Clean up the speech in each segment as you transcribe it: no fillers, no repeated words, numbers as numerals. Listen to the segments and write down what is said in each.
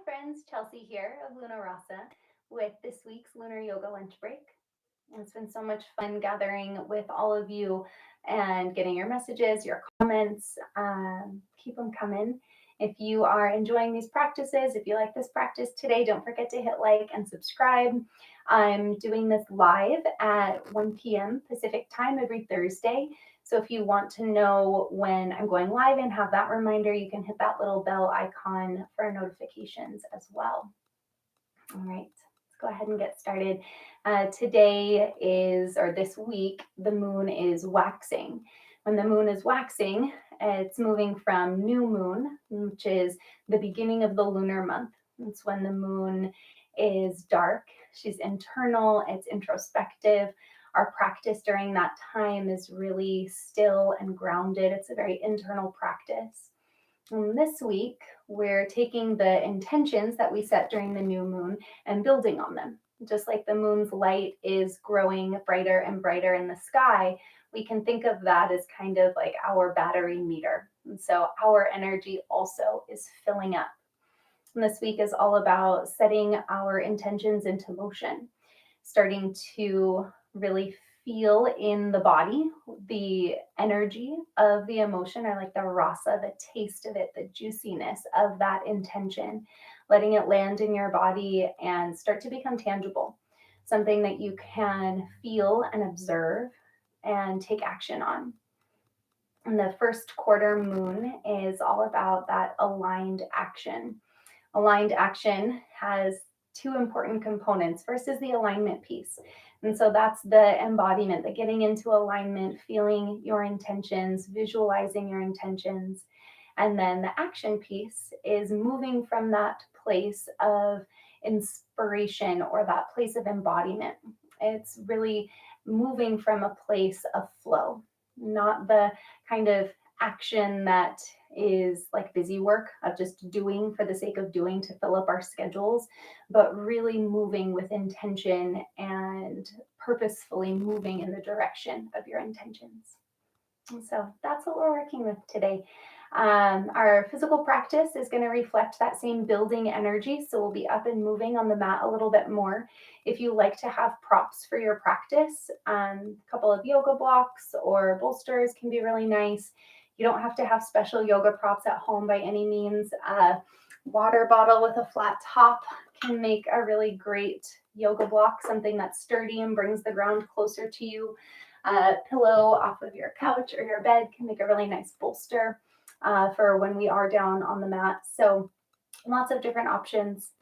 friends, Chelsea here of Lunar Rasa with this week's Lunar Yoga Lunchbreak. It's been so much fun gathering with all of you and getting your messages, your comments. Keep them coming. If you are enjoying these practices, if you like this practice today, don't forget to hit like and subscribe. I'm doing this live at 1 p.m. Pacific time every Thursday. So if you want to know when I'm going live and have that reminder, you can hit that little bell icon for notifications as well. All right, let's go ahead and get started. Today is, or this week, the moon is waxing. When the moon is waxing, it's moving from new moon, which is the beginning of the lunar month. It's when the moon is dark. She's internal, it's introspective. Our practice during that time is really still and grounded. It's a very internal practice. And this week, we're taking the intentions that we set during the new moon and building on them. Just like the moon's light is growing brighter and brighter in the sky, we can think of that as kind of like our battery meter. And so our energy also is filling up. And this week is all about setting our intentions into motion, starting to really feel in the body the energy of the emotion, or like the rasa, the taste of it, the juiciness of that intention, letting it land in your body and start to become tangible, something that you can feel and observe and take action on. And the first quarter moon is all about that aligned action. Aligned action has two important components. First is the alignment piece. And so that's the embodiment, the getting into alignment, feeling your intentions, visualizing your intentions. And then the action piece is moving from that place of inspiration or that place of embodiment. It's really moving from a place of flow, not the kind of action that is like busy work of just doing for the sake of doing to fill up our schedules, but really moving with intention and purposefully moving in the direction of your intentions. And so that's what we're working with today. Our physical practice is going to reflect that same building energy. So we'll be up and moving on the mat a little bit more. If you like to have props for your practice, a couple of yoga blocks or bolsters can be really nice. You don't have to have special yoga props at home by any means. A water bottle with a flat top can make a really great yoga block, something that's sturdy and brings the ground closer to you. A pillow off of your couch or your bed can make a really nice bolster for when we are down on the mat. So lots of different options.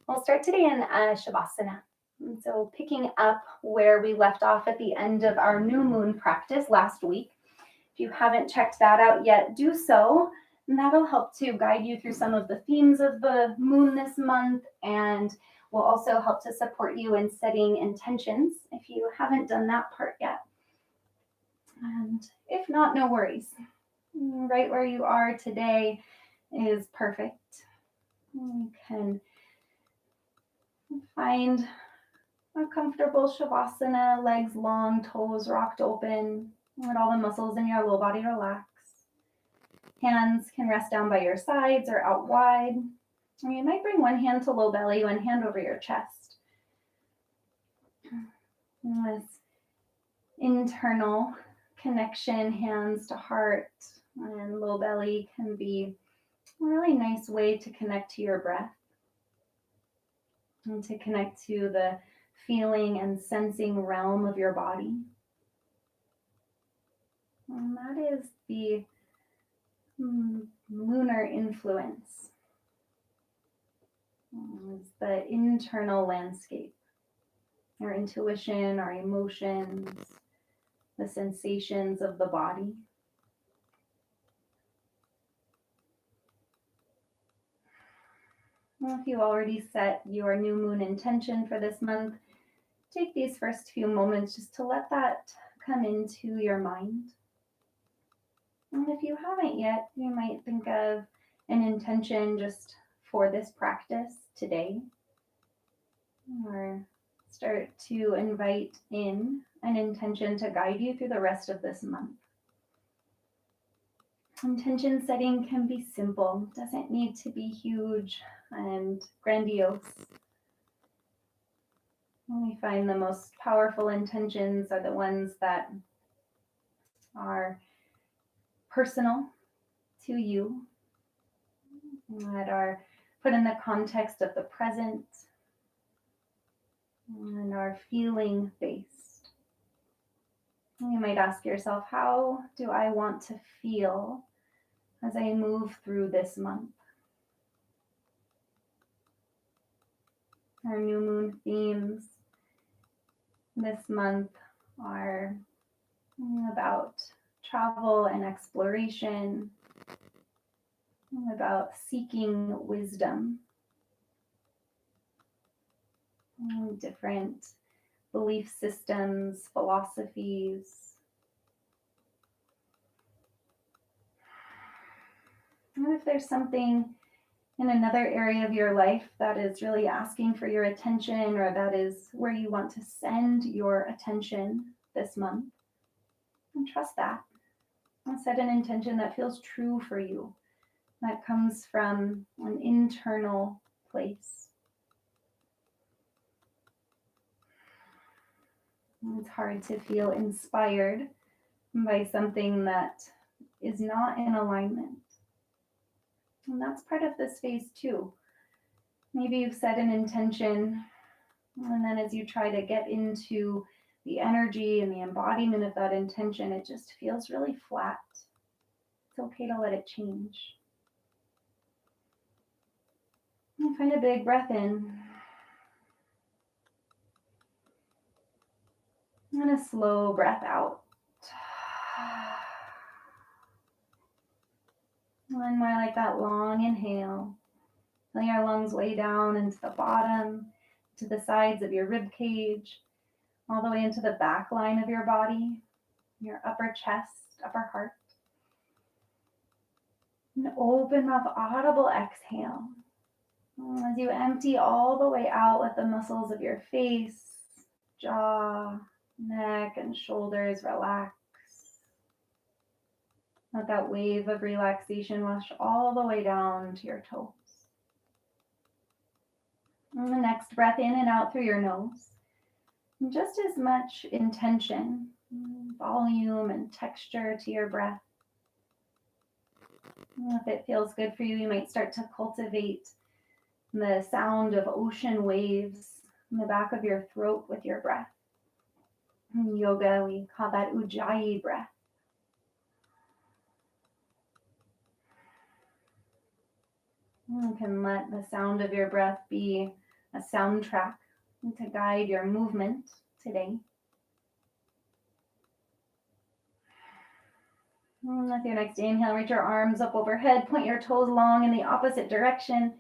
We'll start today in Shavasana. And so picking up where we left off at the end of our new moon practice last week. If you haven't checked that out yet, do so. And that'll help to guide you through some of the themes of the moon this month, and will also help to support you in setting intentions if you haven't done that part yet. And if not, no worries. Right where you are today is perfect. You can find a comfortable Shavasana, legs long, toes rocked open. Let all the muscles in your low body relax. Hands can rest down by your sides or out wide. Or you might bring one hand to low belly, one hand over your chest. And this internal connection, hands to heart and low belly, can be a really nice way to connect to your breath and to connect to the feeling and sensing realm of your body. And that is the lunar influence. It's the internal landscape, our intuition, our emotions, the sensations of the body. Well, if you already set your new moon intention for this month, take these first few moments just to let that come into your mind. And if you haven't yet, you might think of an intention just for this practice today, or start to invite in an intention to guide you through the rest of this month. Intention setting can be simple, doesn't need to be huge and grandiose. We find the most powerful intentions are the ones that are personal to you, that are put in the context of the present, and are feeling based. You might ask yourself, how do I want to feel as I move through this month? Our new moon themes this month are about travel and exploration, about seeking wisdom, different belief systems, philosophies. And if there's something in another area of your life that is really asking for your attention, or that is where you want to send your attention this month, and trust that. And set an intention that feels true for you, that comes from an internal place. It's hard to feel inspired by something that is not in alignment. And that's part of this phase too. Maybe you've set an intention, and then as you try to get into the energy and the embodiment of that intention, it just feels really flat. It's okay to let it change. And find a big breath in. And a slow breath out. One more like that long inhale. Feeling your lungs way down into the bottom, to the sides of your rib cage, all the way into the back line of your body, your upper chest, upper heart. An open mouth, audible exhale. As you empty all the way out, let the muscles of your face, jaw, neck, and shoulders relax. Let that wave of relaxation wash all the way down to your toes. And the next breath in and out through your nose. And just as much intention, volume, and texture to your breath. And if it feels good for you, you might start to cultivate the sound of ocean waves in the back of your throat with your breath. In yoga, we call that ujjayi breath. You can let the sound of your breath be a soundtrack to guide your movement today. And with your next inhale, reach your arms up overhead, point your toes long in the opposite direction.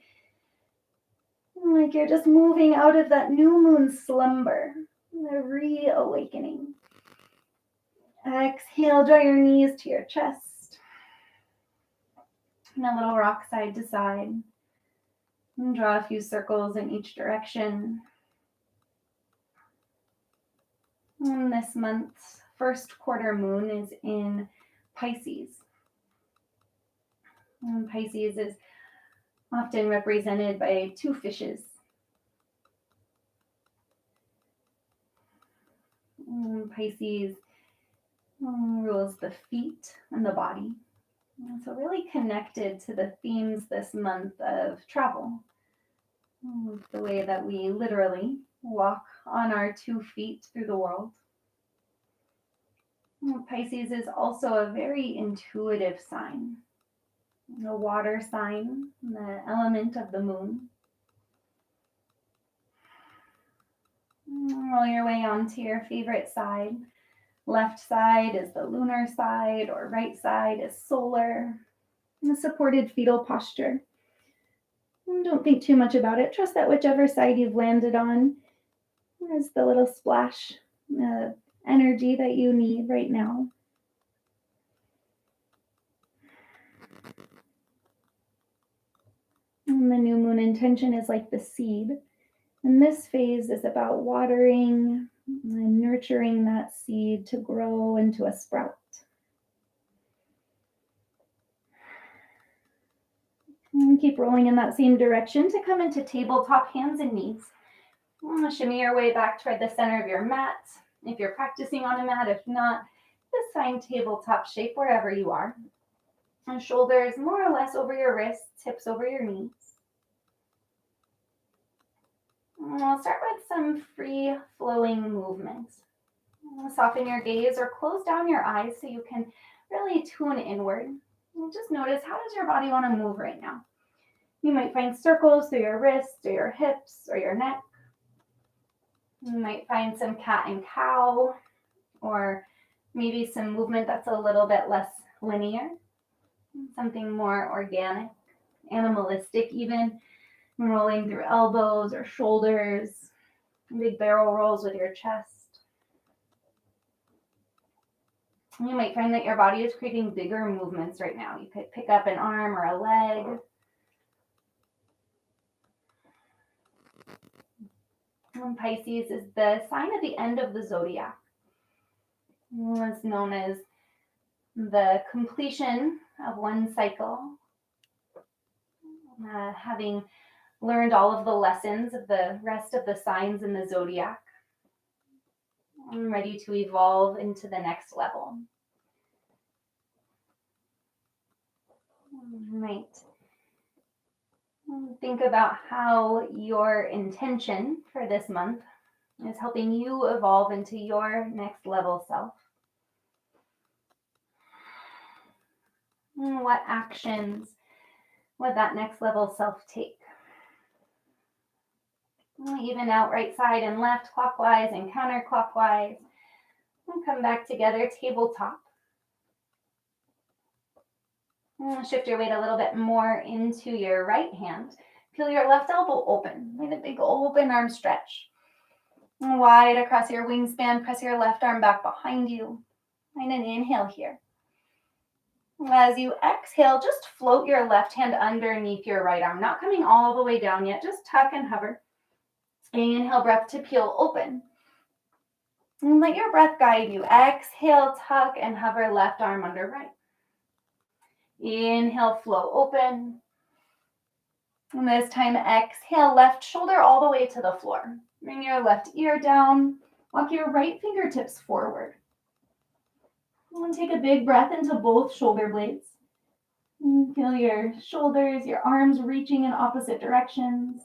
Like you're just moving out of that new moon slumber, the reawakening. Exhale, draw your knees to your chest. And a little rock side to side. And draw a few circles in each direction. And this month's first quarter moon is in Pisces. And Pisces is often represented by two fishes. Pisces rules the feet and the body. And so really connected to the themes this month of travel. The way that we literally walk on our 2 feet through the world. Pisces is also a very intuitive sign. The water sign, the element of the moon. Roll your way onto your favorite side. Left side is the lunar side, or right side is solar. A supported fetal posture. Don't think too much about it. Trust that whichever side you've landed on is the little splash of energy that you need right now. And the new moon intention is like the seed. And this phase is about watering and nurturing that seed to grow into a sprout. And keep rolling in that same direction to come into tabletop, hands and knees. Shimmy your way back toward the center of your mat. If you're practicing on a mat, if not, just find tabletop shape wherever you are. And shoulders more or less over your wrists, hips over your knees. And I'll start with some free flowing movements. Soften your gaze or close down your eyes so you can really tune inward. And just notice, how does your body want to move right now? You might find circles through your wrists or your hips or your neck. You might find some cat and cow, or maybe some movement that's a little bit less linear, something more organic, animalistic even, rolling through elbows or shoulders, big barrel rolls with your chest. You might find that your body is creating bigger movements right now. You could pick up an arm or a leg. And Pisces is the sign at the end of the zodiac. It's known as the completion of one cycle. Having learned all of the lessons of the rest of the signs in the zodiac, I'm ready to evolve into the next level. Right. Think about how your intention for this month is helping you evolve into your next level self. What actions would that next level self take? Even out right side and left, clockwise and counterclockwise. And come back together, tabletop. Shift your weight a little bit more into your right hand. Peel your left elbow open. Make a big open arm stretch. Wide across your wingspan. Press your left arm back behind you. And an inhale here. As you exhale, just float your left hand underneath your right arm. Not coming all the way down yet. Just tuck and hover. Inhale, breath to peel open. And let your breath guide you. Exhale, tuck and hover left arm under right. Inhale, flow open. And this time, exhale, left shoulder all the way to the floor. Bring your left ear down. Walk your right fingertips forward. And take a big breath into both shoulder blades. And feel your shoulders, your arms reaching in opposite directions.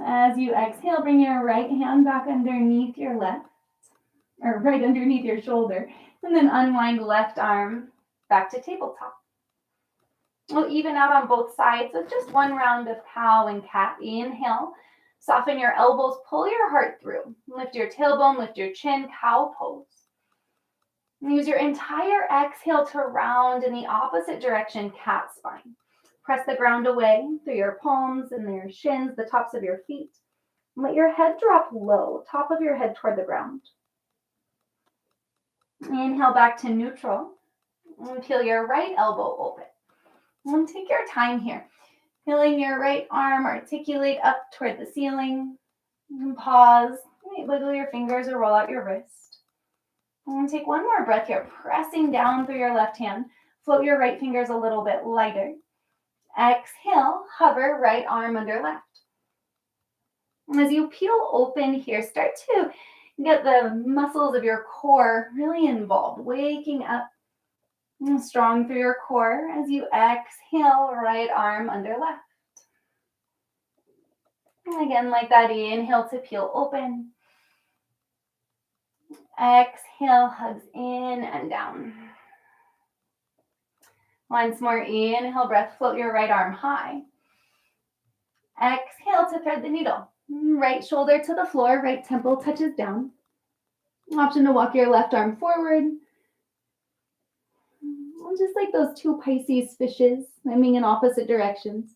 As you exhale, bring your right hand back underneath your left, or right underneath your shoulder, and then unwind left arm back to tabletop. We'll even out on both sides with just one round of cow and cat. Inhale, soften your elbows, pull your heart through. Lift your tailbone, lift your chin, cow pose. Use your entire exhale to round in the opposite direction, cat spine. Press the ground away through your palms and your shins, the tops of your feet. Let your head drop low, top of your head toward the ground. Inhale back to neutral. And peel your right elbow open. And take your time here. Feeling your right arm articulate up toward the ceiling. And pause. Wiggle your fingers or roll out your wrist. And take one more breath here, pressing down through your left hand. Float your right fingers a little bit lighter. Exhale, hover right arm under left. As you peel open here, start to get the muscles of your core really involved, waking up strong through your core as you exhale, right arm under left. And again, like that, inhale to peel open. Exhale, hugs in and down. Once more, inhale, breath, float your right arm high. Exhale to thread the needle. Right shoulder to the floor, right temple touches down. Option to walk your left arm forward. Just like those two Pisces fishes, swimming in opposite directions.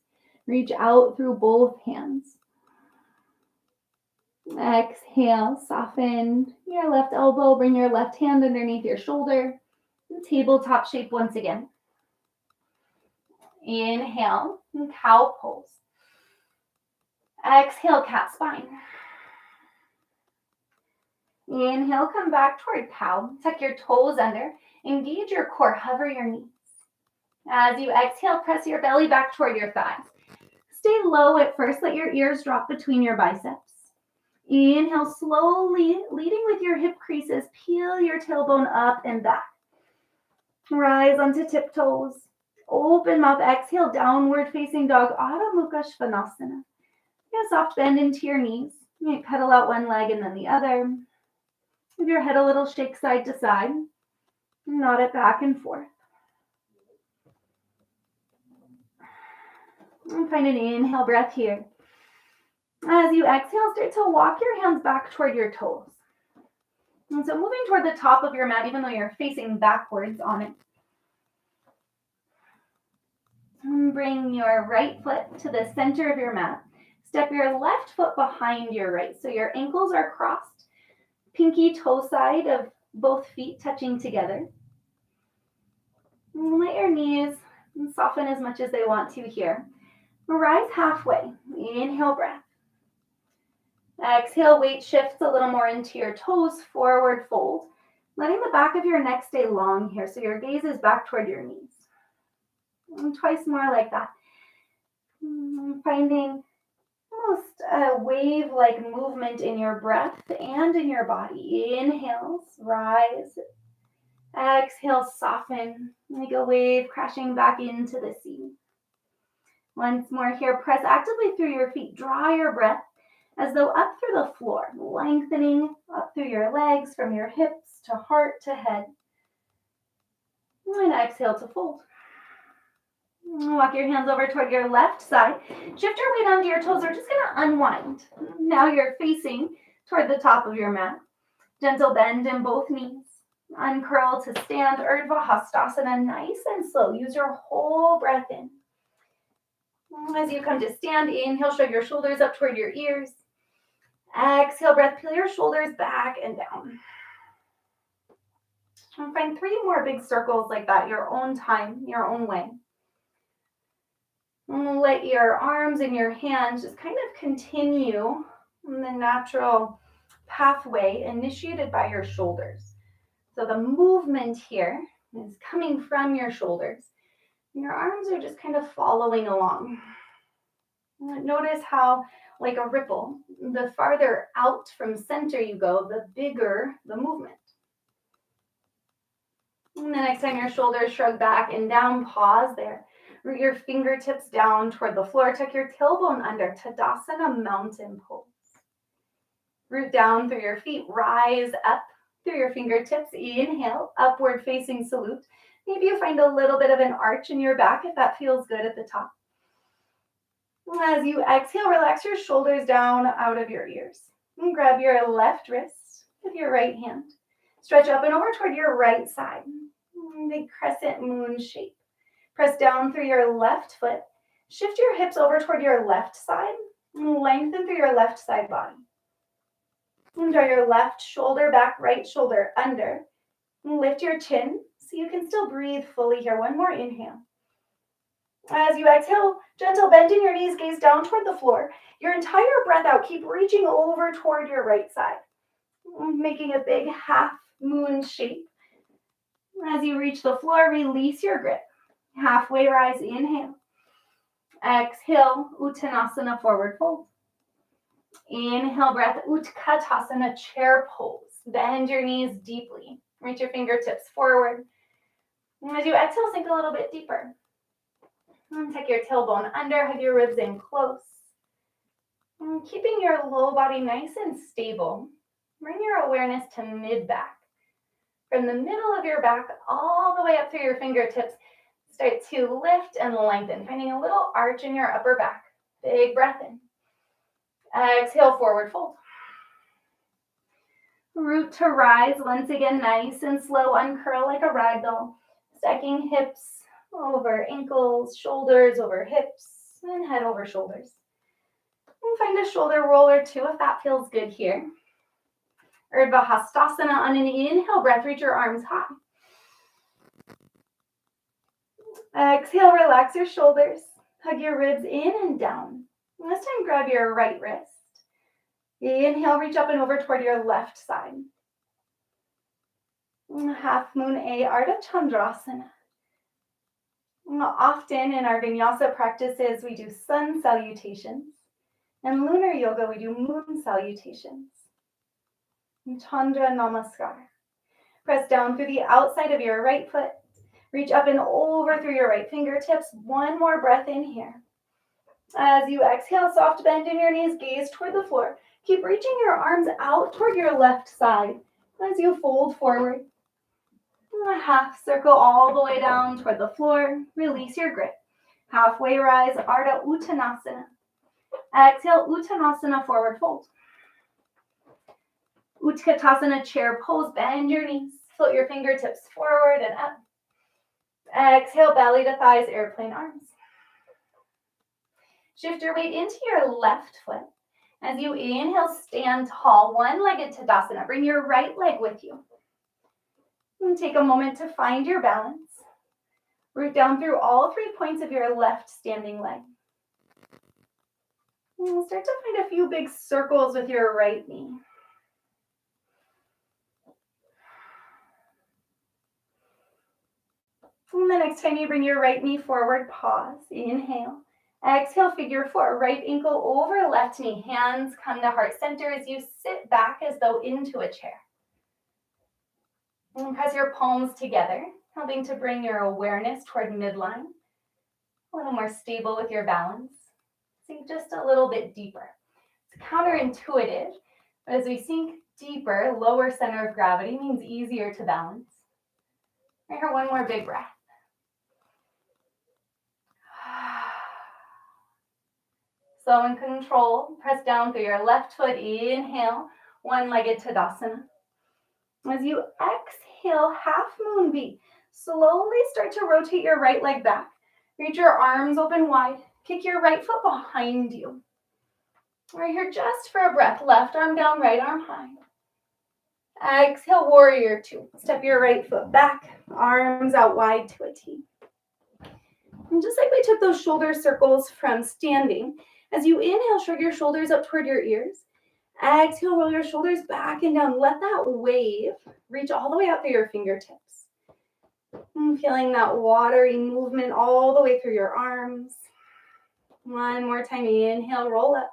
Reach out through both hands. Exhale, soften your left elbow, bring your left hand underneath your shoulder. Tabletop shape once again. Inhale, cow pose. Exhale, cat spine. Inhale, come back toward cow. Tuck your toes under. Engage your core. Hover your knees. As you exhale, press your belly back toward your thighs. Stay low at first. Let your ears drop between your biceps. Inhale slowly, leading with your hip creases. Peel your tailbone up and back. Rise onto tiptoes. Open mouth. Exhale, downward facing dog. Adho Mukha Svanasana. A soft bend into your knees. You might pedal out one leg and then the other. Give your head a little shake side to side. Nod it back and forth. And find an inhale breath here. As you exhale, start to walk your hands back toward your toes. And so moving toward the top of your mat, even though you're facing backwards on it. And bring your right foot to the center of your mat. Step your left foot behind your right. So your ankles are crossed. Pinky toe side of both feet touching together. And let your knees soften as much as they want to here. Rise halfway. Inhale breath. Exhale, weight shifts a little more into your toes, forward fold. Letting the back of your neck stay long here, so your gaze is back toward your knees. And twice more like that. Finding almost a wave-like movement in your breath and in your body. Inhales, rise. Exhale, soften, like a wave crashing back into the sea. Once more here, press actively through your feet. Draw your breath as though up through the floor, lengthening up through your legs from your hips to heart to head. And exhale to fold. Walk your hands over toward your left side. Shift your weight onto your toes. We're just going to unwind. Now you're facing toward the top of your mat. Gentle bend in both knees. Uncurl to stand. Urdhva Hastasana, nice and slow. Use your whole breath in. As you come to stand, inhale, shrug your shoulders up toward your ears. Exhale, breath, peel your shoulders back and down. And find 3 more big circles like that, your own time, your own way. And let your arms and your hands just kind of continue in the natural pathway initiated by your shoulders. So the movement here is coming from your shoulders. Your arms are just kind of following along. Notice how, like a ripple, the farther out from center you go, the bigger the movement. And the next time your shoulders shrug back and down, pause there. Root your fingertips down toward the floor. Tuck your tailbone under. Tadasana, mountain pose. Root down through your feet. Rise up through your fingertips. Inhale, upward facing salute. Maybe you find a little bit of an arch in your back if that feels good at the top. As you exhale, relax your shoulders down out of your ears. And grab your left wrist with your right hand. Stretch up and over toward your right side. Big crescent moon shape. Press down through your left foot. Shift your hips over toward your left side. Lengthen through your left side body. And draw your left shoulder back, right shoulder under. Lift your chin so you can still breathe fully here. One more inhale. As you exhale, gentle bend in your knees, gaze down toward the floor. Your entire breath out, keep reaching over toward your right side, making a big half moon shape. As you reach the floor, release your grip. Halfway rise, inhale. Exhale, Uttanasana, forward fold. Inhale, breath, Utkatasana, chair pose. Bend your knees deeply. Reach your fingertips forward. As you exhale, sink a little bit deeper. And tuck your tailbone under, hug your ribs in close. And keeping your low body nice and stable, bring your awareness to mid-back. From the middle of your back all the way up through your fingertips, start to lift and lengthen, finding a little arch in your upper back. Big breath in. Exhale, forward fold. Root to rise, once again, nice and slow. Uncurl like a ragdoll. Stacking hips over ankles, shoulders over hips, and head over shoulders. And find a shoulder roll or two if that feels good here. Urdhva Hastasana, on an inhale breath, reach your arms high. Exhale, relax your shoulders. Hug your ribs in and down. And this time, grab your right wrist. Inhale, reach up and over toward your left side. Half moon A, Arda Chandrasana. Often in our vinyasa practices, we do sun salutations. In lunar yoga, we do moon salutations. Chandra namaskar. Press down through the outside of your right foot. Reach up and over through your right fingertips. One more breath in here. As you exhale, soft bend in your knees, gaze toward the floor. Keep reaching your arms out toward your left side as you fold forward. A half circle all the way down toward the floor. Release your grip. Halfway rise, Arda Uttanasana. Exhale, Uttanasana, forward fold. Utkatasana, chair pose, bend your knees. Float your fingertips forward and up. Exhale, belly to thighs, airplane arms. Shift your weight into your left foot. As you inhale, stand tall, one-legged Tadasana. Bring your right leg with you. And take a moment to find your balance. Root down through all 3 points of your left standing leg. And start to find a few big circles with your right knee. And the next time you bring your right knee forward, pause. Inhale. Exhale, figure four. Right ankle over left knee. Hands come to heart center as you sit back as though into a chair. And press your palms together, helping to bring your awareness toward midline. A little more stable with your balance. Sink just a little bit deeper. It's counterintuitive, but as we sink deeper, lower center of gravity means easier to balance. Right here, one more big breath. So in control, press down through your left foot, inhale, one-legged Tadasana. As you exhale, half moon V, slowly start to rotate your right leg back. Reach your arms open wide. Kick your right foot behind you. We're here just for a breath. Left arm down, right arm high. Exhale, warrior two. Step your right foot back, arms out wide to a T. And just like we took those shoulder circles from standing, as you inhale, shrug your shoulders up toward your ears. Exhale, roll your shoulders back and down. Let that wave reach all the way out through your fingertips. And feeling that watery movement all the way through your arms. One more time, inhale, roll up.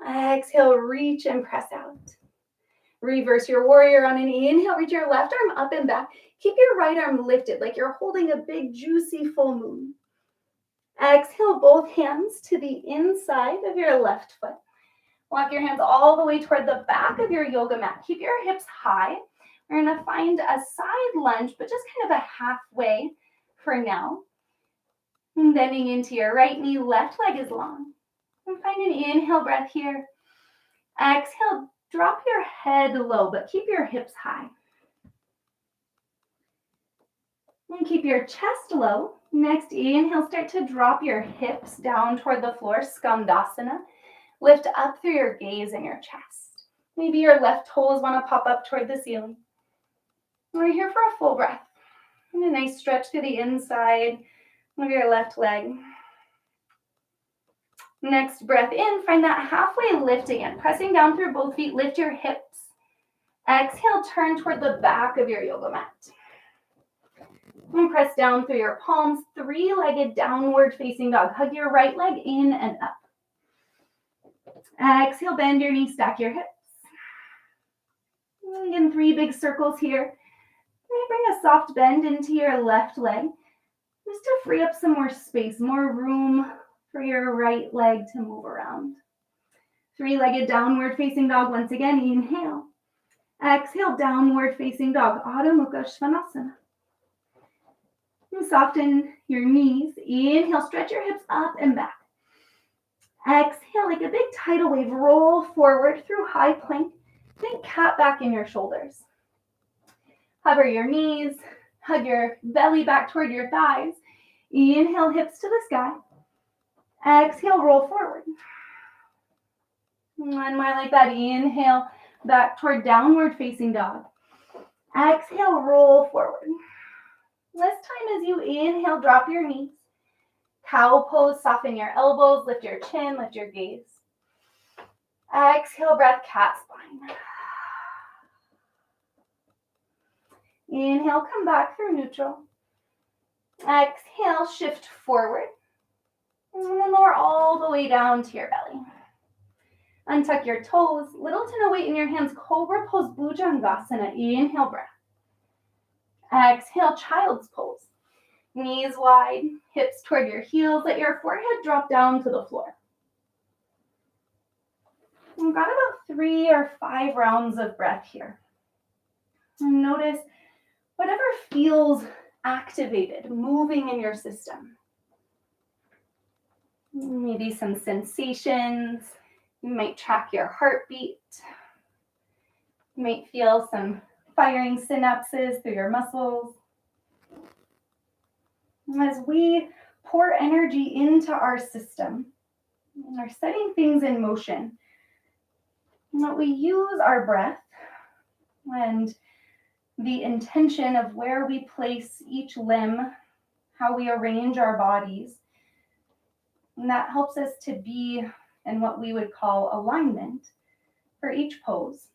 Exhale, reach and press out. Reverse your warrior on an inhale, reach your left arm up and back. Keep your right arm lifted like you're holding a big, juicy full moon. Exhale, both hands to the inside of your left foot. Walk your hands all the way toward the back of your yoga mat. Keep your hips high. We're going to find a side lunge, but just kind of a halfway for now. And bending into your right knee, left leg is long. And find an inhale breath here. Exhale, drop your head low, but keep your hips high. And keep your chest low. Next, inhale, start to drop your hips down toward the floor, Skandasana. Lift up through your gaze and your chest. Maybe your left toes want to pop up toward the ceiling. We're here for a full breath. And a nice stretch through the inside of your left leg. Next breath in, find that halfway lift again. Pressing down through both feet, lift your hips. Exhale, turn toward the back of your yoga mat. And press down through your palms, three-legged downward facing dog. Hug your right leg in and up. Exhale, bend your knees, stack your hips. Again, 3 big circles here. Bring a soft bend into your left leg, just to free up some more space, more room for your right leg to move around. 3-legged downward facing dog once again. Inhale. Exhale, downward facing dog. Adho Mukha Svanasana. And soften your knees. Inhale, stretch your hips up and back. Exhale, like a big tidal wave, roll forward through high plank. Think cat back in your shoulders. Hover your knees, hug your belly back toward your thighs. Inhale, hips to the sky. Exhale, roll forward. One more like that. Inhale, back toward downward facing dog. Exhale, roll forward. This time as you inhale, drop your knees. Cow pose, soften your elbows, lift your chin, lift your gaze. Exhale, breath, cat spine. Inhale, come back through neutral. Exhale, shift forward. And then lower all the way down to your belly. Untuck your toes, little to no weight in your hands, Cobra Pose, Bhujangasana. Inhale, breath. Exhale, Child's Pose. Knees wide, hips toward your heels, let your forehead drop down to the floor. We've got about 3 or 5 rounds of breath here. And notice whatever feels activated, moving in your system. Maybe some sensations. You might track your heartbeat. You might feel some firing synapses through your muscles. As we pour energy into our system and are setting things in motion, we use our breath and the intention of where we place each limb, how we arrange our bodies. And that helps us to be in what we would call alignment for each pose.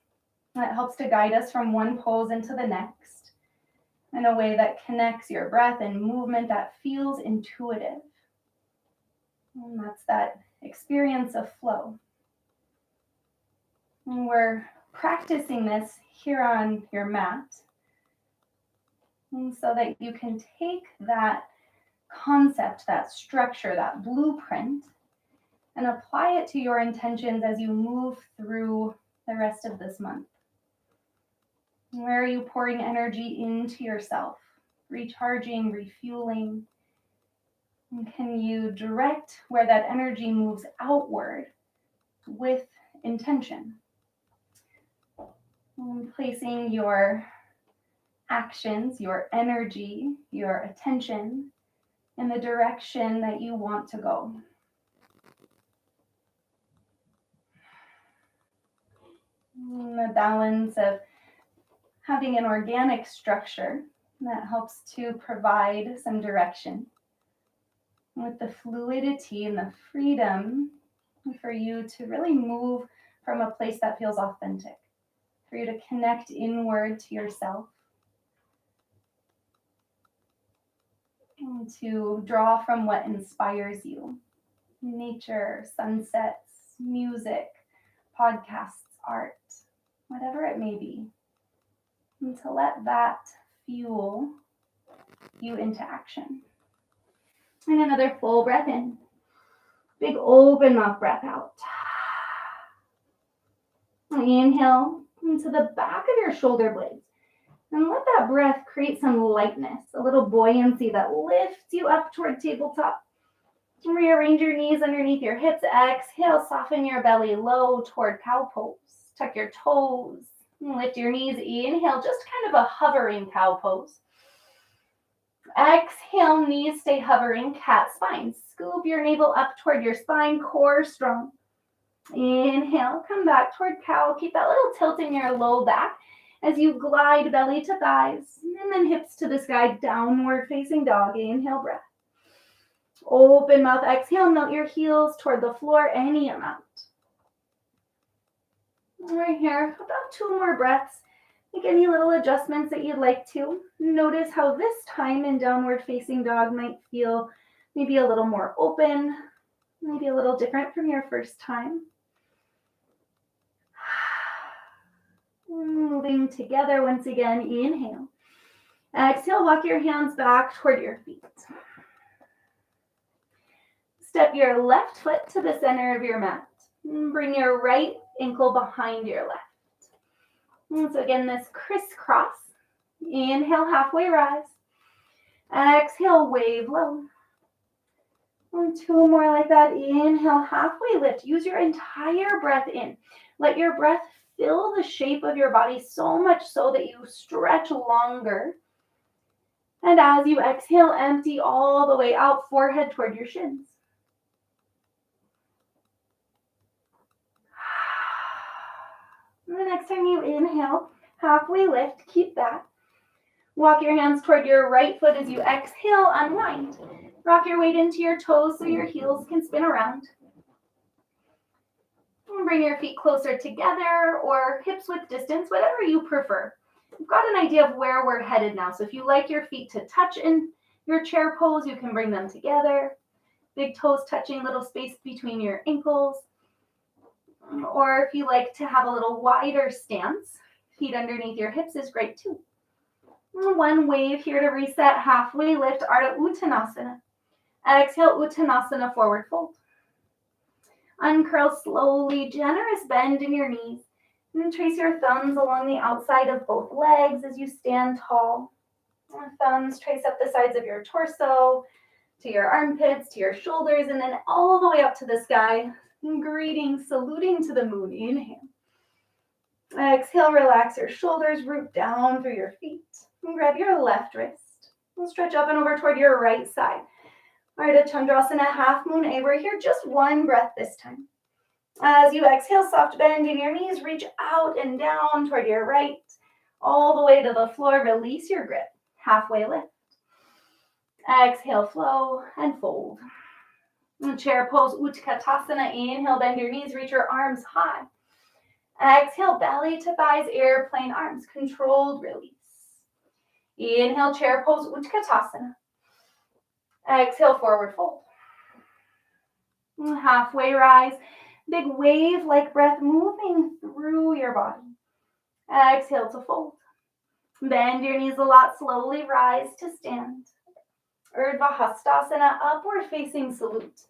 That helps to guide us from one pose into the next in a way that connects your breath and movement that feels intuitive. And that's that experience of flow. And we're practicing this here on your mat, and so that you can take that concept, that structure, that blueprint, and apply it to your intentions as you move through the rest of this month. Where are you pouring energy into yourself, recharging, refueling? And can you direct where that energy moves outward with intention? And placing your actions, your energy, your attention in the direction that you want to go. And the balance of having an organic structure that helps to provide some direction with the fluidity and the freedom for you to really move from a place that feels authentic, for you to connect inward to yourself, and to draw from what inspires you. Nature, sunsets, music, podcasts, art, whatever it may be. And to let that fuel you into action. And another full breath in. Big open mouth breath out. Inhale into the back of your shoulder blades. And let that breath create some lightness, a little buoyancy that lifts you up toward tabletop. Rearrange your knees underneath your hips. Exhale, soften your belly low toward cow pose. Tuck your toes. Lift your knees. Inhale, just kind of a hovering cow pose. Exhale, knees stay hovering, cat spine. Scoop your navel up toward your spine, core strong. Inhale, come back toward cow. Keep that little tilt in your low back as you glide belly to thighs, and then hips to the sky, downward facing dog. Inhale, breath. Open mouth, exhale, melt your heels toward the floor, any amount. Right here, about 2 more breaths. Make any little adjustments that you'd like to. Notice how this time in downward facing dog might feel maybe a little more open, maybe a little different from your first time. Moving together once again, inhale. Exhale, walk your hands back toward your feet. Step your left foot to the center of your mat. Bring your right ankle behind your left. And so again, this crisscross. Inhale, halfway rise. Exhale, wave low. And 2 more like that. Inhale, halfway lift. Use your entire breath in. Let your breath fill the shape of your body so much so that you stretch longer. And as you exhale, empty all the way out, forehead toward your shins. And the next time you inhale, halfway lift, keep that. Walk your hands toward your right foot as you exhale, unwind. Rock your weight into your toes so your heels can spin around. And bring your feet closer together or hips width distance, whatever you prefer. We've got an idea of where we're headed now. So if you like your feet to touch in your chair pose, you can bring them together. Big toes touching, little space between your ankles. Or if you like to have a little wider stance, feet underneath your hips is great too. One wave here to reset, halfway lift, Arda Uttanasana. Exhale, Uttanasana, forward fold. Uncurl slowly, generous bend in your knees. And trace your thumbs along the outside of both legs as you stand tall. Thumbs trace up the sides of your torso, to your armpits, to your shoulders, and then all the way up to the sky. Greeting, saluting to the moon. Inhale. Exhale, relax your shoulders, root down through your feet. And grab your left wrist. And stretch up and over toward your right side. Arda Chandrasana, half moon A. We're here just one breath this time. As you exhale, soft bend in your knees, reach out and down toward your right, all the way to the floor. Release your grip. Halfway lift. Exhale, flow and fold. Chair pose, Utkatasana. Inhale, bend your knees, reach your arms high. Exhale, belly to thighs, airplane arms, controlled release. Inhale, chair pose, Utkatasana. Exhale, forward fold. Halfway rise, big wave-like breath moving through your body. Exhale to fold. Bend your knees a lot, slowly rise to stand. Urdhva Hastasana, upward facing salute.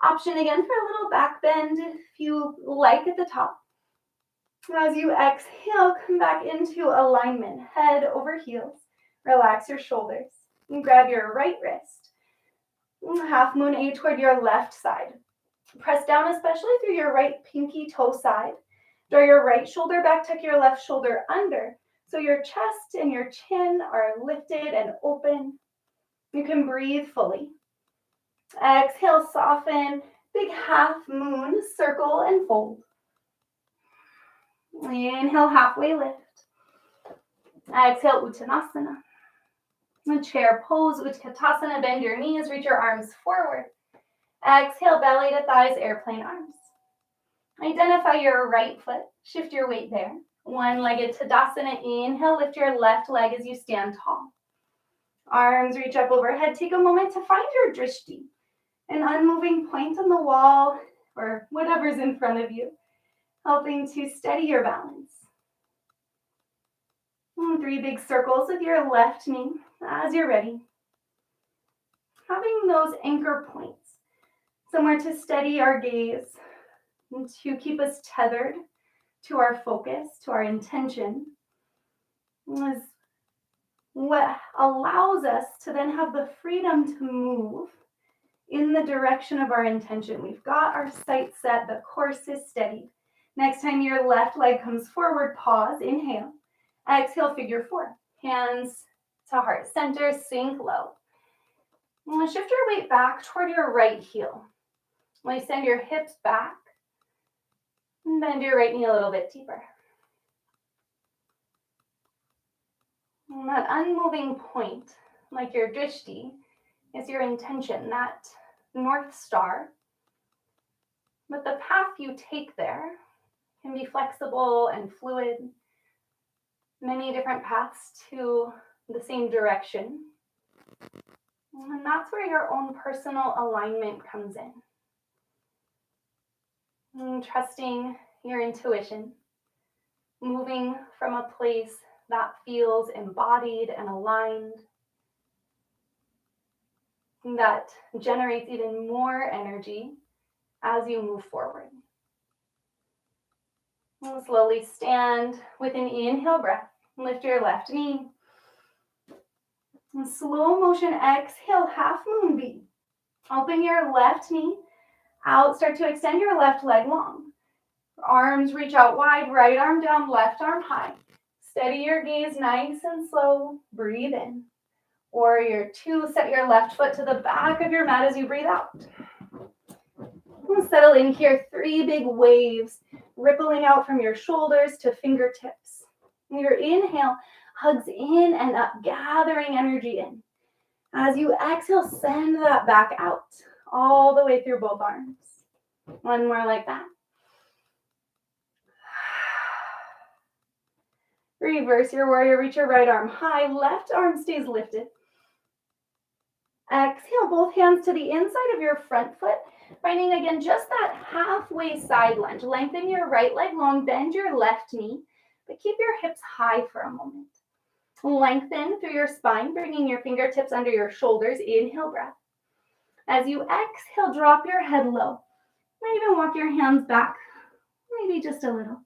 Option again for a little back bend if you like at the top. As you exhale, come back into alignment, head over heels. Relax your shoulders and grab your right wrist. Half moon A toward your left side. Press down, especially through your right pinky toe side. Draw your right shoulder back, tuck your left shoulder under. So your chest and your chin are lifted and open. You can breathe fully. Exhale, soften, big half moon, circle and fold. Inhale, halfway lift. Exhale, Uttanasana. Chair pose, Utkatasana, bend your knees, reach your arms forward. Exhale, belly to thighs, airplane arms. Identify your right foot, shift your weight there. One-legged Tadasana, inhale, lift your left leg as you stand tall. Arms reach up overhead, take a moment to find your drishti, an unmoving point on the wall or whatever's in front of you, helping to steady your balance. 3 big circles with your left knee as you're ready. Having those anchor points, somewhere to steady our gaze, and to keep us tethered to our focus, to our intention, is what allows us to then have the freedom to move in the direction of our intention. We've got our sight set, the course is steady. Next time your left leg comes forward, pause, inhale. Exhale, figure 4. Hands to heart center, sink low. Shift your weight back toward your right heel. Send your hips back. And bend your right knee a little bit deeper. And that unmoving point, like your drishti, is your intention, that North Star. But the path you take there can be flexible and fluid. Many different paths to the same direction. And that's where your own personal alignment comes in. And trusting your intuition, moving from a place that feels embodied and aligned, that generates even more energy as you move forward. And slowly stand with an inhale breath. Lift your left knee. And slow motion exhale, half moon B. Open your left knee out. Start to extend your left leg long. Arms reach out wide, right arm down, left arm high. Steady your gaze nice and slow. Breathe in. Warrior 2, set your left foot to the back of your mat as you breathe out. Settle in here, 3 big waves rippling out from your shoulders to fingertips. Your inhale hugs in and up, gathering energy in. As you exhale, send that back out, all the way through both arms. One more like that. Reverse your warrior, reach your right arm high, left arm stays lifted. Exhale, both hands to the inside of your front foot, finding again just that halfway side lunge. Lengthen your right leg long, bend your left knee, but keep your hips high for a moment. Lengthen through your spine, bringing your fingertips under your shoulders. Inhale, breath. As you exhale, drop your head low. Might even walk your hands back, maybe just a little.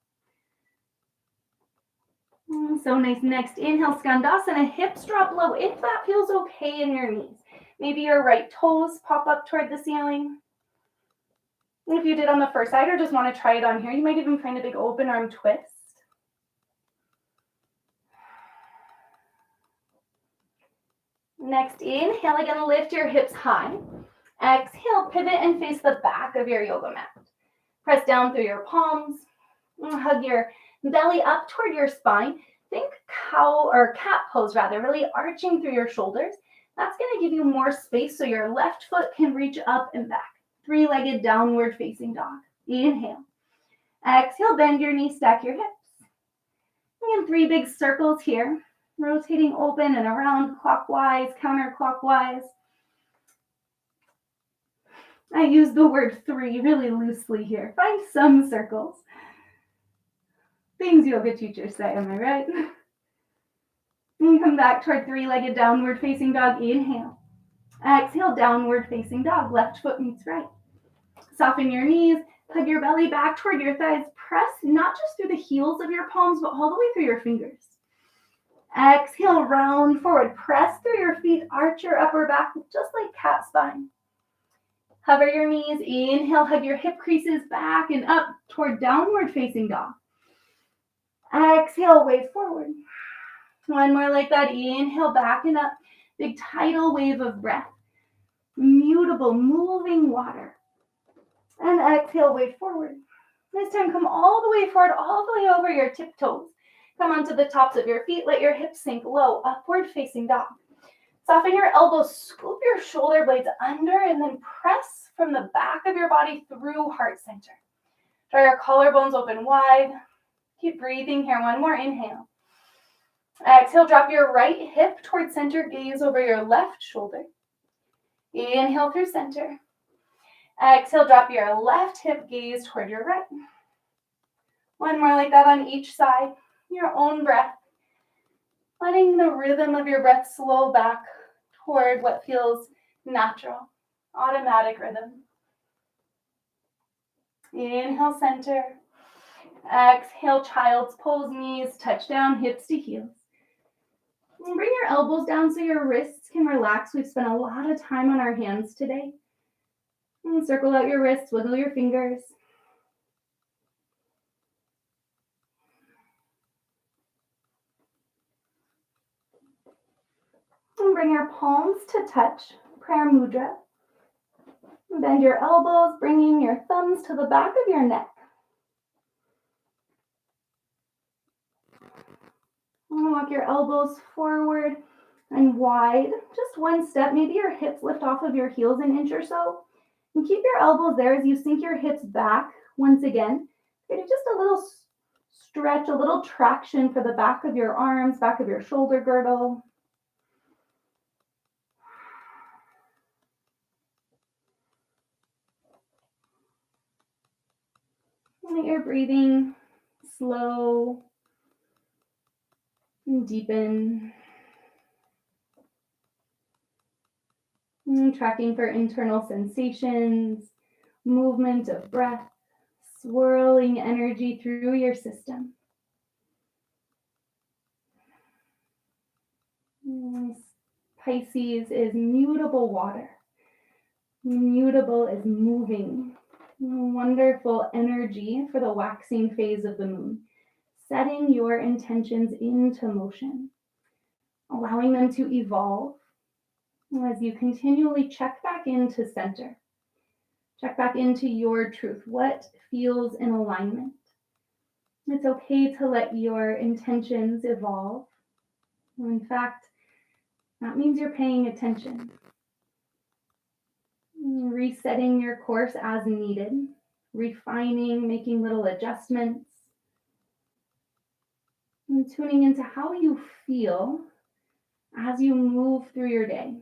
So nice. Next, inhale, Skandasana, hips drop low if that feels okay in your knees. Maybe your right toes pop up toward the ceiling. And if you did on the first side or just want to try it on here, you might even find a big open arm twist. Next, inhale, again, lift your hips high. Exhale, pivot and face the back of your yoga mat. Press down through your palms. Hug your belly up toward your spine. Think cow or cat pose rather, really arching through your shoulders. That's going to give you more space so your left foot can reach up and back. Three-legged downward facing dog. Inhale. Exhale, bend your knees, stack your hips. Again, 3 big circles here. Rotating open and around clockwise, counterclockwise. I use the word 3 really loosely here. Find some circles. Things yoga teachers say, am I right? And come back toward 3-legged downward facing dog. Inhale. Exhale, downward facing dog. Left foot meets right. Soften your knees. Hug your belly back toward your thighs. Press not just through the heels of your palms, but all the way through your fingers. Exhale, round forward. Press through your feet. Arch your upper back just like cat spine. Hover your knees. Inhale, hug your hip creases back and up toward downward facing dog. Exhale, wave forward. One more like that. Inhale, back and up. Big tidal wave of breath. Mutable, moving water. And exhale, wave forward. This time, come all the way forward, all the way over your tiptoes. Come onto the tops of your feet. Let your hips sink low, upward facing dog. Soften your elbows, scoop your shoulder blades under, and then press from the back of your body through heart center. Draw your collarbones open wide. Keep breathing here. One more inhale. Exhale, drop your right hip towards center, gaze over your left shoulder. Inhale through center. Exhale, drop your left hip, gaze toward your right. One more like that on each side. Your own breath. Letting the rhythm of your breath slow back toward what feels natural, automatic rhythm. Inhale, center. Exhale, child's pose, knees touch down, hips to heels. And bring your elbows down so your wrists can relax. We've spent a lot of time on our hands today. And circle out your wrists, wiggle your fingers. And bring your palms to touch, prayer mudra. Bend your elbows, bringing your thumbs to the back of your neck. And walk your elbows forward and wide. Just one step. Maybe your hips lift off of your heels an inch or so. And keep your elbows there as you sink your hips back once again. Get just a little stretch, a little traction for the back of your arms, back of your shoulder girdle. Let your breathing slow and deepen. And tracking for internal sensations, movement of breath, swirling energy through your system. Pisces is mutable water. Mutable is moving. Wonderful energy for the waxing phase of the moon. Setting your intentions into motion. Allowing them to evolve as you continually check back into center. Check back into your truth. What feels in alignment? It's okay to let your intentions evolve. In fact, that means you're paying attention. Resetting your course as needed. Refining, making little adjustments. And tuning into how you feel as you move through your day.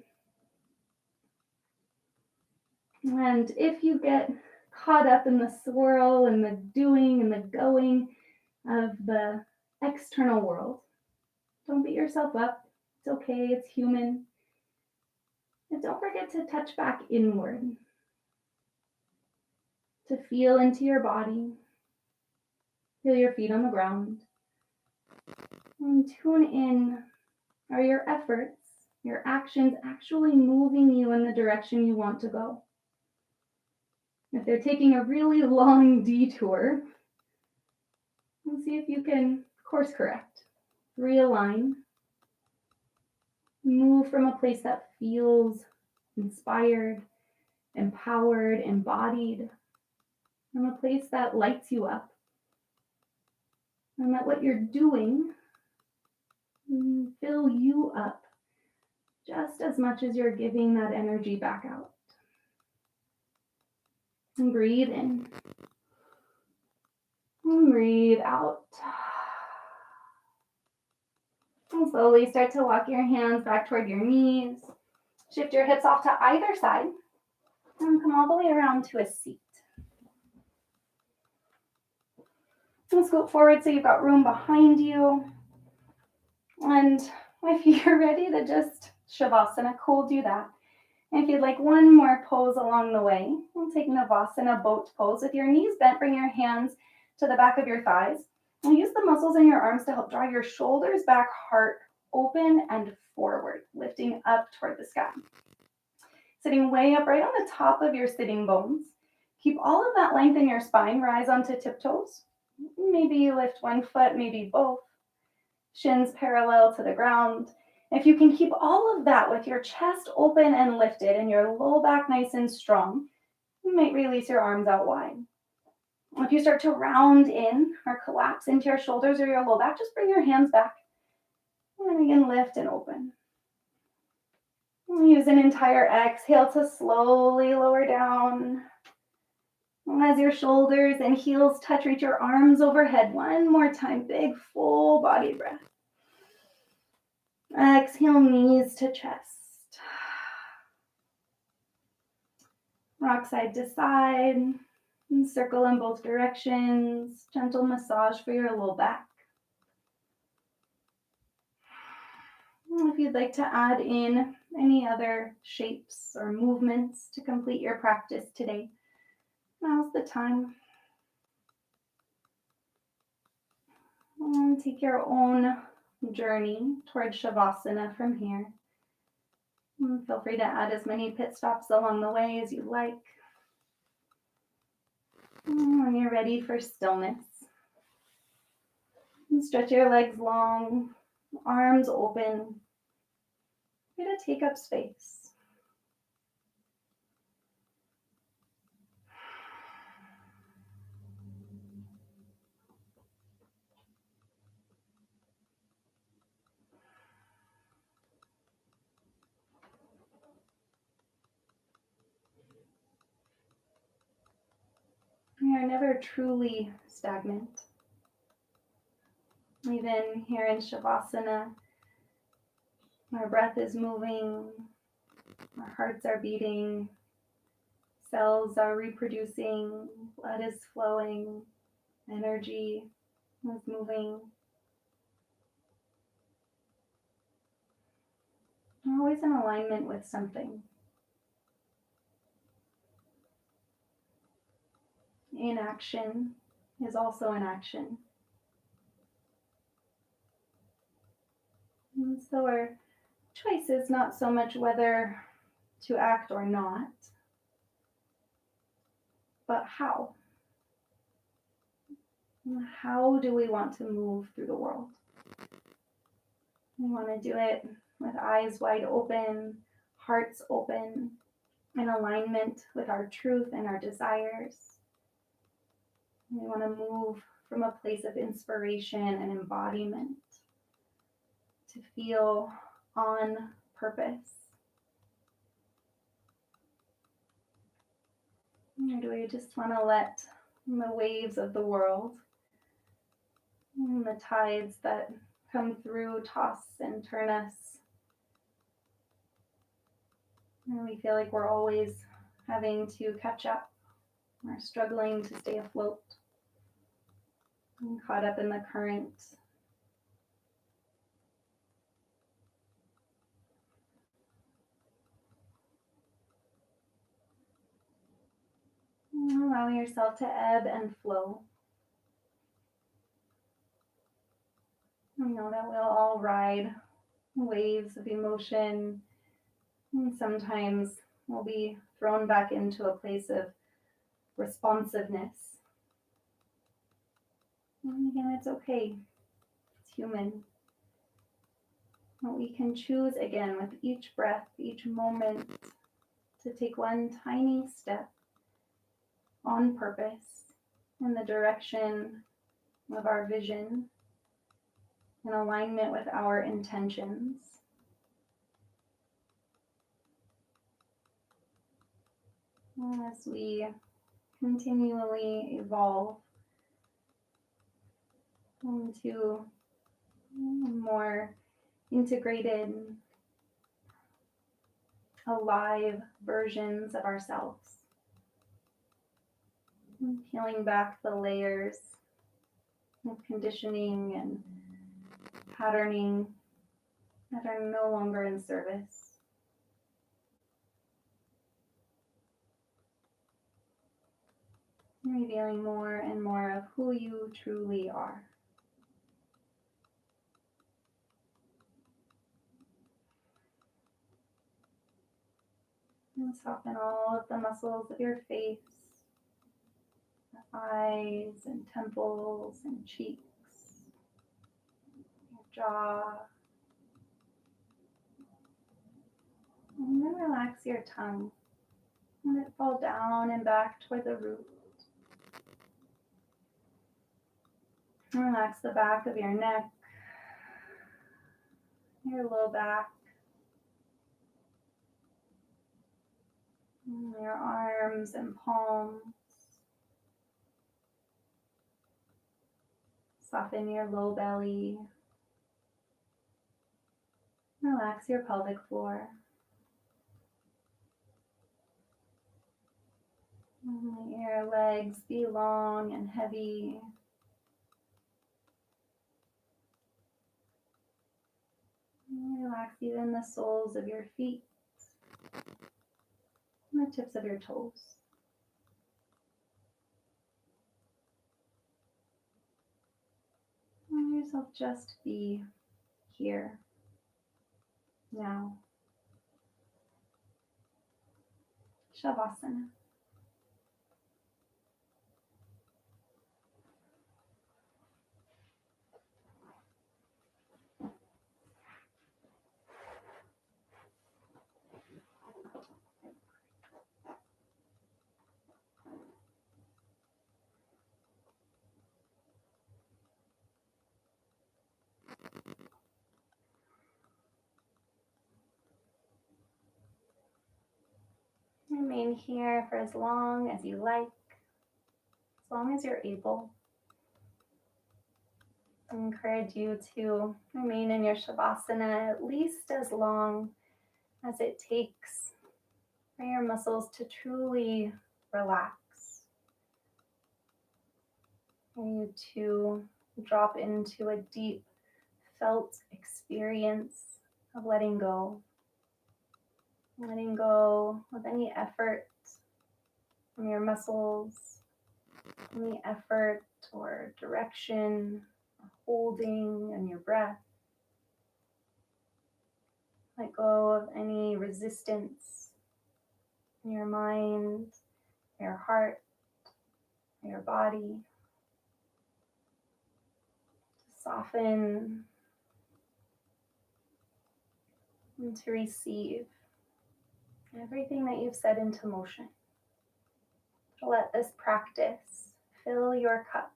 And if you get caught up in the swirl and the doing and the going of the external world, don't beat yourself up. It's okay, it's human. And don't forget to touch back inward, to feel into your body, feel your feet on the ground, and tune in. Are your efforts, your actions actually moving you in the direction you want to go? If they're taking a really long detour, see if you can course correct, realign, move from a place that feels inspired, empowered, embodied, from a place that lights you up, and that what you're doing fill you up just as much as you're giving that energy back out. And breathe in. And breathe out. And slowly start to walk your hands back toward your knees. Shift your hips off to either side. And come all the way around to a seat. And scoot forward so you've got room behind you. And if you're ready to just Shavasana, cool, do that. And if you'd like one more pose along the way, we'll take Navasana, boat pose. With your knees bent, bring your hands to the back of your thighs. And use the muscles in your arms to help draw your shoulders back, heart open and forward, lifting up toward the sky. Sitting way up right on the top of your sitting bones. Keep all of that length in your spine. Rise onto tiptoes. Maybe you lift one foot, maybe both. Shins parallel to the ground. If you can keep all of that with your chest open and lifted and your low back nice and strong, you might release your arms out wide. If you start to round in or collapse into your shoulders or your low back, just bring your hands back. And then again, lift and open. Use an entire exhale to slowly lower down. As your shoulders and heels touch, reach your arms overhead. One more time, big full body breath. Exhale, knees to chest. Rock side to side. And circle in both directions. Gentle massage for your low back. If you'd like to add in any other shapes or movements to complete your practice today, now's the time. And take your own journey towards Shavasana from here. And feel free to add as many pit stops along the way as you like. And when you're ready for stillness, and stretch your legs long, arms open. You're going to take up space. We are never truly stagnant. Even here in Shavasana, our breath is moving, our hearts are beating, cells are reproducing, blood is flowing, energy is moving. We're always in alignment with something. Inaction is also an action. And so our choice is not so much whether to act or not, but how. How do we want to move through the world? We want to do it with eyes wide open, hearts open, in alignment with our truth and our desires. We want to move from a place of inspiration and embodiment to feel on purpose. Or do we just want to let the waves of the world and the tides that come through toss and turn us? And we feel like we're always having to catch up or struggling to stay afloat and caught up in the current. Allow yourself to ebb and flow. You know that we'll all ride waves of emotion, and sometimes we'll be thrown back into a place of responsiveness. And again, it's okay. It's human. But we can choose again with each breath, each moment, to take one tiny step on purpose in the direction of our vision, in alignment with our intentions. As we continually evolve into more integrated, alive versions of ourselves, peeling back the layers of conditioning and patterning that are no longer in service. Revealing more and more of who you truly are. And soften all of the muscles of your face, the eyes and temples and cheeks, your jaw. And then relax your tongue. Let it fall down and back toward the root. And relax the back of your neck, your low back, and your arms and palms. Soften your low belly. Relax your pelvic floor. And let your legs be long and heavy. And relax even the soles of your feet and the tips of your toes. Let yourself just be here, now. Shavasana. Remain here for as long as you like, as long as you're able. I encourage you to remain in your Shavasana at least as long as it takes for your muscles to truly relax, for you to drop into a deep felt experience of letting go of any effort from your muscles, any effort or direction, or holding in your breath. Let go of any resistance in your mind, your heart, your body. Soften and to receive everything that you've set into motion. To let this practice fill your cup.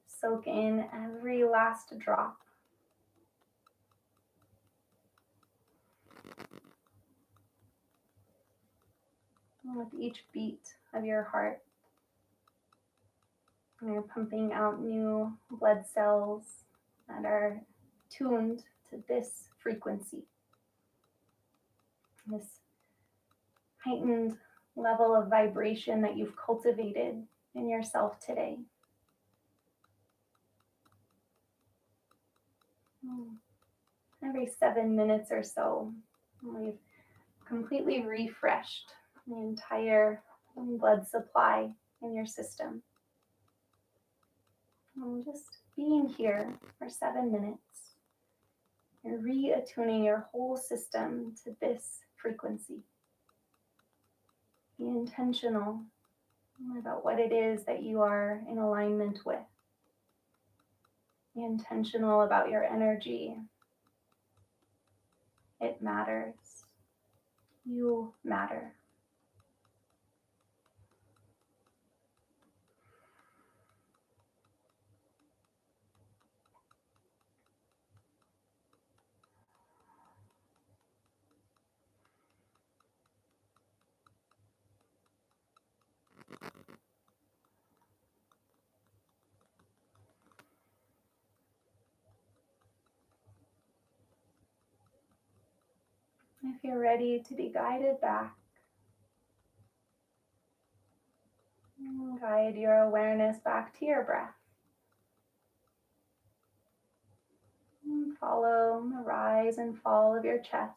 Soak in every last drop. And with each beat of your heart, you're pumping out new blood cells that are tuned to this frequency, this heightened level of vibration that you've cultivated in yourself today. Every 7 minutes or so, we've completely refreshed the entire blood supply in your system. And just being here for 7 minutes, you're reattuning your whole system to this frequency. Be intentional about what it is that you are in alignment with. Be intentional about your energy. It matters. You matter. If you're ready to be guided back, guide your awareness back to your breath. And follow the rise and fall of your chest.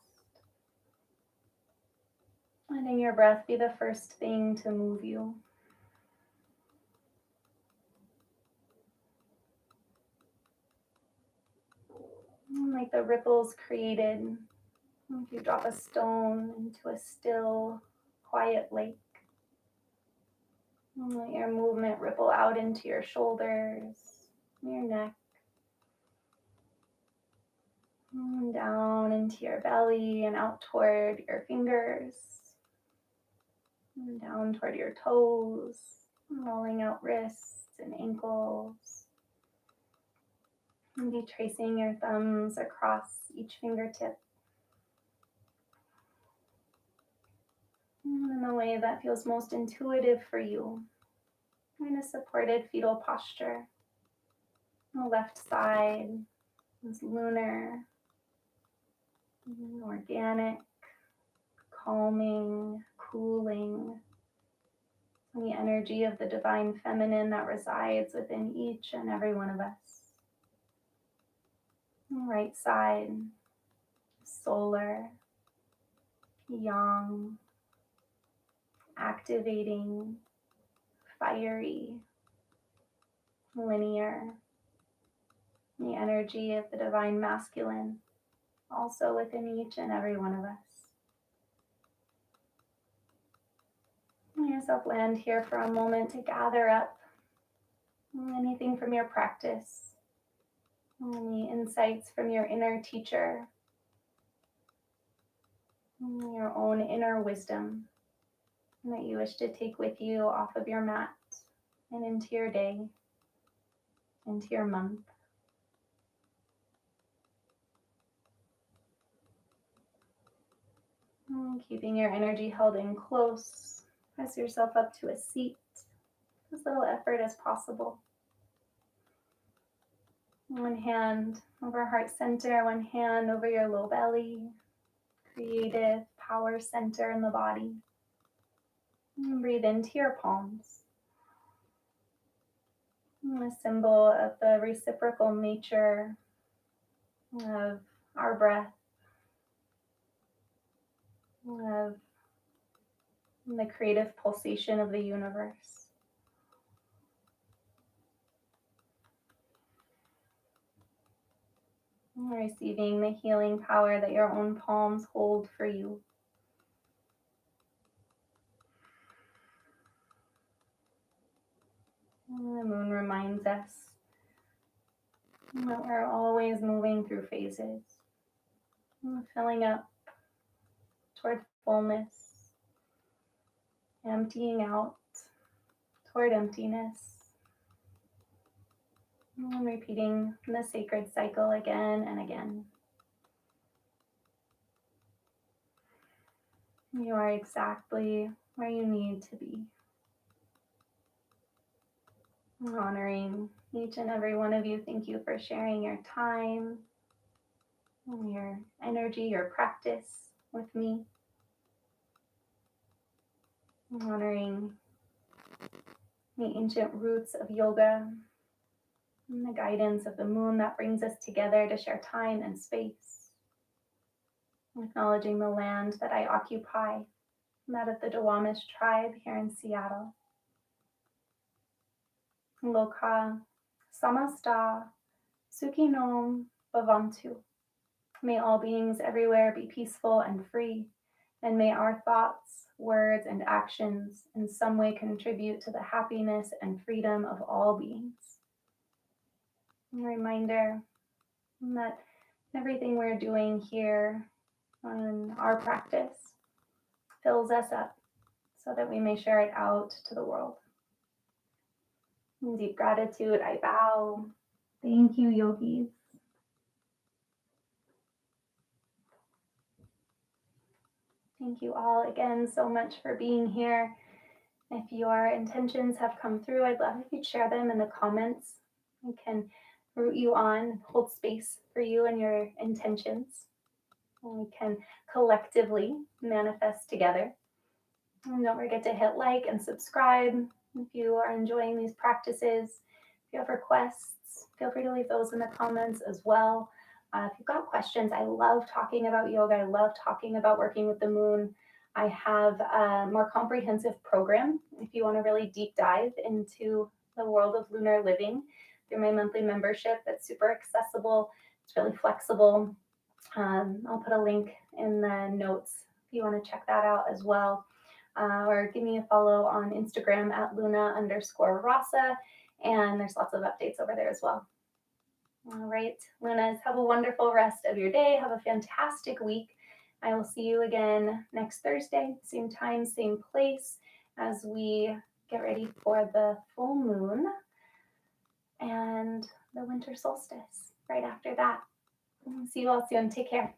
Letting your breath be the first thing to move you. Like the ripples created if you drop a stone into a still, quiet lake. And let your movement ripple out into your shoulders, your neck, and down into your belly and out toward your fingers, and down toward your toes, rolling out wrists and ankles. And be tracing your thumbs across each fingertip in a way that feels most intuitive for you, in a supported fetal posture. The left side is lunar, organic, calming, cooling, the energy of the divine feminine that resides within each and every one of us. The right side, solar, yang, activating, fiery, linear, the energy of the divine masculine, also within each and every one of us. Let yourself land here for a moment to gather up anything from your practice, any insights from your inner teacher, your own inner wisdom that you wish to take with you off of your mat and into your day, into your month. Keeping your energy held in close, press yourself up to a seat, as little effort as possible. One hand over heart center, one hand over your low belly, creative power center in the body. And breathe into your palms. A symbol of the reciprocal nature of our breath, of the creative pulsation of the universe. Receiving the healing power that your own palms hold for you. The moon reminds us that we're always moving through phases, filling up toward fullness, emptying out toward emptiness, and repeating the sacred cycle again and again. You are exactly where you need to be. Honoring each and every one of you, thank you for sharing your time, your energy, your practice with me. honoring the ancient roots of yoga and the guidance of the moon that brings us together to share time and space. Acknowledging the land that I occupy, that of the Duwamish tribe here in Seattle. Loka samasta sukhinom bhavantu. May all beings everywhere be peaceful and free, and may our thoughts, words, and actions in some way contribute to the happiness and freedom of all beings. A reminder that everything we're doing here on our practice fills us up so that we may share it out to the world. In deep gratitude, I bow. Thank you, yogis. Thank you all again so much for being here. If your intentions have come through, I'd love if you'd share them in the comments. I can root you on, hold space for you and your intentions. And we can collectively manifest together. And don't forget to hit like and subscribe if you are enjoying these practices. If you have requests, feel free to leave those in the comments as well. If you've got questions, I love talking about yoga. I love talking about working with the moon. I have a more comprehensive program if you want to really deep dive into the world of lunar living through my monthly membership. That's super accessible. It's really flexible. I'll put a link in the notes if you want to check that out as well. Or give me a follow on Instagram at Luna_Rasa, and there's lots of updates over there as well. All right, Lunas, have a wonderful rest of your day. Have a fantastic week. I will see you again next Thursday, same time, same place, as we get ready for the full moon and the winter solstice right after that. See you all soon. Take care.